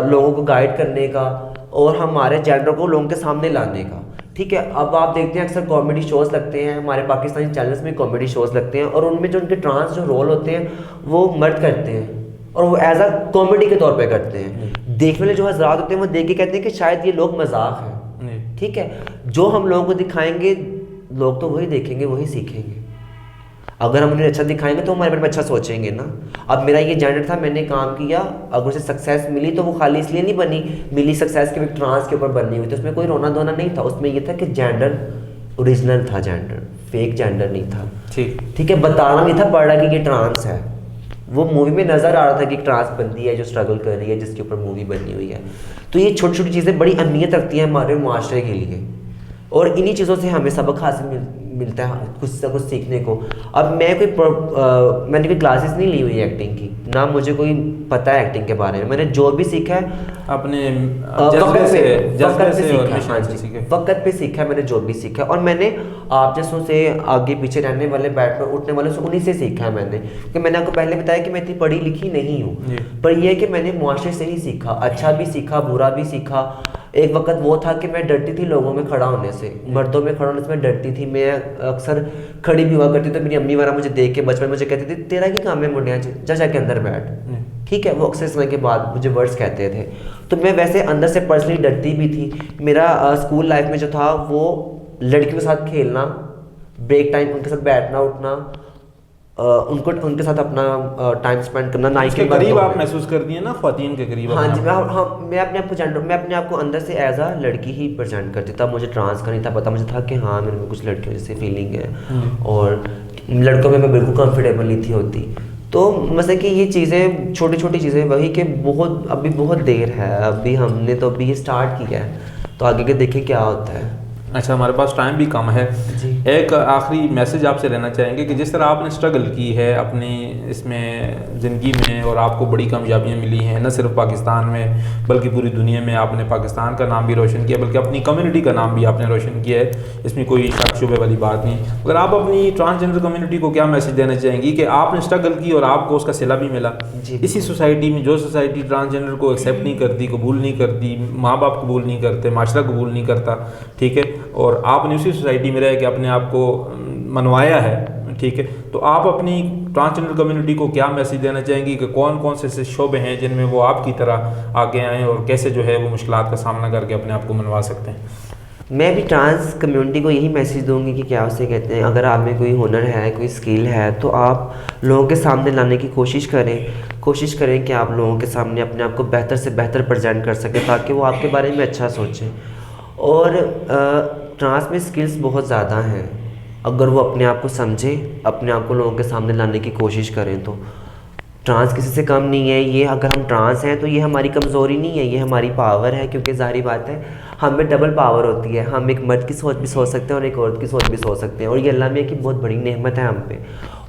[SPEAKER 2] लोगों को गाइड करने का और हमारे जेंडर को लोगों के सामने लाने का। ठीक है, अब आप देखते हैं अक्सर कॉमेडी शोज़ लगते हैं, हमारे पाकिस्तानी चैनल्स में कॉमेडी शोज़ लगते हैं, और उनमें जो उनके ट्रांस जो रोल होते हैं वो मर्द करते हैं और वो एज अ कॉमेडी के तौर पे करते हैं। देखने वाले जो हजरात होते हैं वो देख के कहते हैं कि शायद ये लोग मजाक हैं। ठीक है, जो हम लोगों को दिखाएंगे लोग तो वही देखेंगे, वही सीखेंगे। अगर हम उन्हें अच्छा दिखाएंगे तो हमारे बारे में अच्छा सोचेंगे ना। अब मेरा ये जेंडर था, मैंने काम किया, अगर उसे सक्सेस मिली तो वो खाली इसलिए नहीं बनी, मिली सक्सेस के ट्रांस के ऊपर बननी हुई, तो उसमें कोई रोना धोना नहीं था। उसमें ये था कि जेंडर ओरिजिनल था, जेंडर फेक जेंडर नहीं था। ठीक है, बताना नहीं था पड़ रहा कि ये ट्रांस है। वो मूवी में नज़र आ रहा था कि ट्रांस बंदी है जो स्ट्रगल कर रही है, जिसके ऊपर मूवी बनी हुई है। तो ये छोटी छोटी चीज़ें बड़ी अहमियत रखती हैं हमारे मुआशरे के लिए, और इन्हीं चीज़ों से हमें सबक हासिल मिलता है, कुछ से कुछ सीखने को। अब मैंने कोई क्लासेस नहीं ली हुई एक्टिंग की, ना मुझे कोई पता है एक्टिंग के बारे में। मैंने जो भी सीखा है
[SPEAKER 1] अपने
[SPEAKER 2] वक्त पे सीखा है, मैंने जो भी सीखा है, और मैंने आप जैसों से आगे पीछे रहने वाले, बैठने उठने वाले से, उन्हीं से सीखा है मैंने। क्योंकि मैंने आपको पहले बताया कि मैं इतनी पढ़ी लिखी नहीं हूँ, पर यह है कि मैंने मुआशरे से ही सीखा, अच्छा भी सीखा, बुरा भी सीखा। एक वक्त वो था कि मैं डरती थी लोगों में खड़ा होने से, मर्दों में खड़ा होने से मैं डरती थी। मैं अक्सर खड़ी भी हुआ करती, तो मेरी अम्मी वगैरह मुझे देख के बचपन में मुझे कहती थी, तेरा क्या काम है मुंडिया, जा जाके अंदर बैठ। ठीक है, वो अक्सर समय के बाद मुझे वर्ड्स कहते थे, तो मैं वैसे अंदर से पर्सनली डरती भी थी। मेरा स्कूल लाइफ में जो था वो लड़कियों के साथ खेलना, ब्रेक टाइम उनके साथ बैठना उठना, उनके साथ अपना टाइम स्पेंड करना, नाइट के
[SPEAKER 1] करीब आप महसूस करती हैं ना, ख्वातीन के करीब।
[SPEAKER 2] हाँ जी, मैं अपने आप को जेंडर, मैं अपने आप को अंदर से एज आ लड़की ही प्रेजेंट करती। तब मुझे ट्रांस का नहीं था पता, मुझे था कि हाँ मेरे में कुछ लड़कियों जैसी फीलिंग है, और लड़कों में मैं बिल्कुल कंफर्टेबल नहीं थी होती। तो मतलब कि ये चीज़ें, छोटी छोटी चीज़ें, वही कि बहुत अभी बहुत देर है, अभी हमने तो अभी ये स्टार्ट किया है, तो आगे के देखें क्या होता है।
[SPEAKER 1] अच्छा, हमारे पास टाइम भी कम है जी। एक आखिरी मैसेज आपसे लेना चाहेंगे कि जिस तरह आपने स्ट्रगल की है अपनी इसमें ज़िंदगी में, और आपको बड़ी कामयाबियाँ मिली हैं, न सिर्फ पाकिस्तान में बल्कि पूरी दुनिया में, आपने पाकिस्तान का नाम भी रोशन किया, बल्कि अपनी कम्युनिटी का नाम भी आपने रोशन किया है, इसमें कोई शक शुबे वाली बात नहीं। अगर आप अपनी ट्रांसजेंडर कम्युनिटी को क्या मैसेज देना चाहेंगी कि आपने स्ट्रगल की और आपको उसका सिला भी मिला इसी सोसाइटी में, जो सोसाइटी ट्रांसजेंडर को एक्सेप्ट नहीं करती, कबूल नहीं करती, माँ बाप कबूल नहीं करते, माशरा कबूल नहीं करता, ठीक है, और आपने उसी सोसाइटी में रह के अपने आप को मनवाया है, ठीक है, तो आप अपनी ट्रांसजेंडर कम्युनिटी को क्या मैसेज देना चाहेंगी कि कौन कौन से शोबे हैं जिनमें वो आपकी तरह आगे आएँ और कैसे जो है वो मुश्किलात का सामना करके अपने आप को मनवा सकते हैं?
[SPEAKER 2] मैं भी ट्रांस कम्युनिटी को यही मैसेज दूंगी कि क्या उसे कहते हैं, अगर आप में कोई हुनर है, कोई स्किल है, तो आप लोगों के सामने लाने की कोशिश करें कि आप लोगों के सामने अपने आप को बेहतर से बेहतर प्रेजेंट कर सकें, ताकि वो आपके बारे में अच्छा सोचें। और ट्रांस में स्किल्स बहुत ज़्यादा हैं, अगर वो अपने आप को समझें, अपने आप को लोगों के सामने लाने की कोशिश करें, तो ट्रांस किसी से कम नहीं है। ये अगर हम ट्रांस हैं तो ये हमारी कमज़ोरी नहीं है, ये हमारी पावर है, क्योंकि ज़ाहिर बात है हम में डबल पावर होती है। हम एक मर्द की सोच भी सोच सकते हैं और एक औरत की सोच भी सोच सकते हैं, और ये अल्लाह मियां की बहुत बड़ी नेमत है हम पे।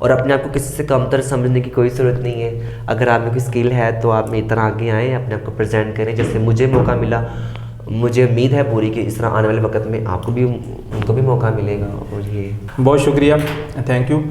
[SPEAKER 2] और अपने आप को किसी से कमतर समझने की कोई ज़रूरत नहीं है। अगर आप में कोई स्किल है तो आप मेरी तरह आगे आएँ, अपने आप को प्रेजेंट करें, जैसे मुझे मौका मिला। मुझे उम्मीद है पूरी कि इस तरह आने वाले वक्त में आपको भी उनको भी मौका मिलेगा। और ये
[SPEAKER 1] बहुत शुक्रिया, थैंक यू।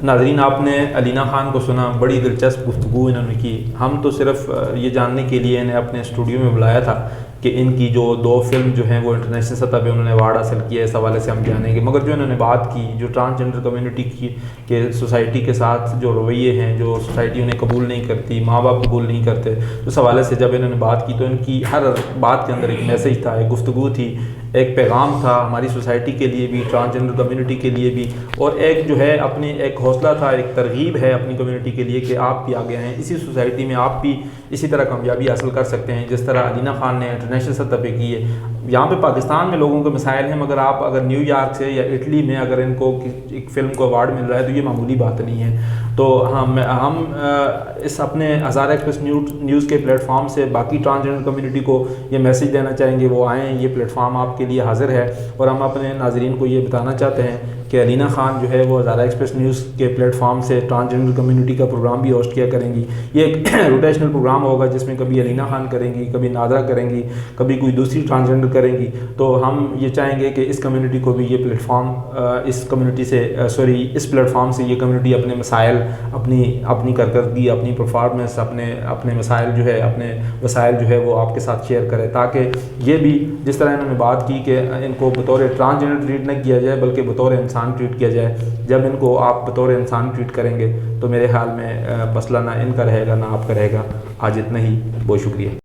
[SPEAKER 1] नाज़रीन, आपने अलीना ख़ान को सुना, बड़ी दिलचस्प गुफ्तगू इन्होंने की। हम तो सिर्फ ये जानने के लिए इन्हें अपने स्टूडियो में बुलाया था कि इनकी जो 2 फिल्म जो हैं वो इंटरनेशनल सतह पे उन्होंने अवार्ड हासिल किया, इस हवाले से हम जानेंगे। मगर जो इन्होंने बात की, जो ट्रांसजेंडर कम्युनिटी की के सोसाइटी के साथ जो रवैये हैं, जो सोसाइटी उन्हें कबूल नहीं करती, माँ बाप कबूल नहीं करते, तो इस हवाले से जब इन्होंने बात की तो इनकी हर बात के अंदर एक मैसेज था, एक गुफ्तगू थी, एक पैगाम था हमारी सोसाइटी के लिए भी, ट्रांसजेंडर कम्युनिटी के लिए भी, और एक जो है अपनी एक हौसला था, एक तरगीब है अपनी कम्युनिटी के लिए कि आप भी आगे हैं, इसी सोसाइटी में आप भी इसी तरह कामयाबी हासिल कर सकते हैं जिस तरह अलीना ख़ान ने इंटरनेशनल सतह पे की है। यहाँ पे पाकिस्तान में लोगों के मसाइल हैं, मगर आप अगर न्यूयॉर्क से या इटली में अगर इनको एक फ़िल्म को अवार्ड मिल रहा है तो ये मामूली बात नहीं है। तो हम इस अपने हज़ारा एक्सप्रेस न्यूज़ के प्लेटफॉर्म से बाकी ट्रांसजेंडर कम्युनिटी को ये मैसेज देना चाहेंगे, वो आएँ, ये प्लेटफॉर्म आपके लिए हाजिर है। और हम अपने नाज़रीन को ये बताना चाहते हैं कि अलीना ख़ान जो है वो हज़ारा एक्सप्रेस न्यूज़ के प्लेटफॉर्म से ट्रांसजेंडर कम्युनिटी का प्रोग्राम भी होस्ट किया करेंगी। ये एक रोटेशनल प्रोग्राम होगा जिसमें कभी अलीना ख़ान करेंगी, कभी नादरा करेंगी, कभी कोई दूसरी ट्रांसजेंडर करेंगी। तो हम ये चाहेंगे कि इस कम्युनिटी को भी ये प्लेटफॉर्म इस कम्युनिटी से इस प्लेटफॉर्म से ये कम्युनिटी अपने मसाइल, अपनी कारकर्दगी, अपनी परफॉर्मेंस, अपने मसाइल जो है, अपने वसाइल जो है वो आपके साथ शेयर करें, ताकि ये भी जिस तरह इन्होंने बात की कि इनको बतौर ट्रांसजेंडर ट्रीट न किया जाए बल्कि बतौर इंसान ट्रीट किया जाए। जब इनको आप बतौर इंसान ट्रीट करेंगे तो मेरे ख्याल में मसला ना इनका रहेगा ना आपका रहेगा। आज इतना ही, बहुत शुक्रिया।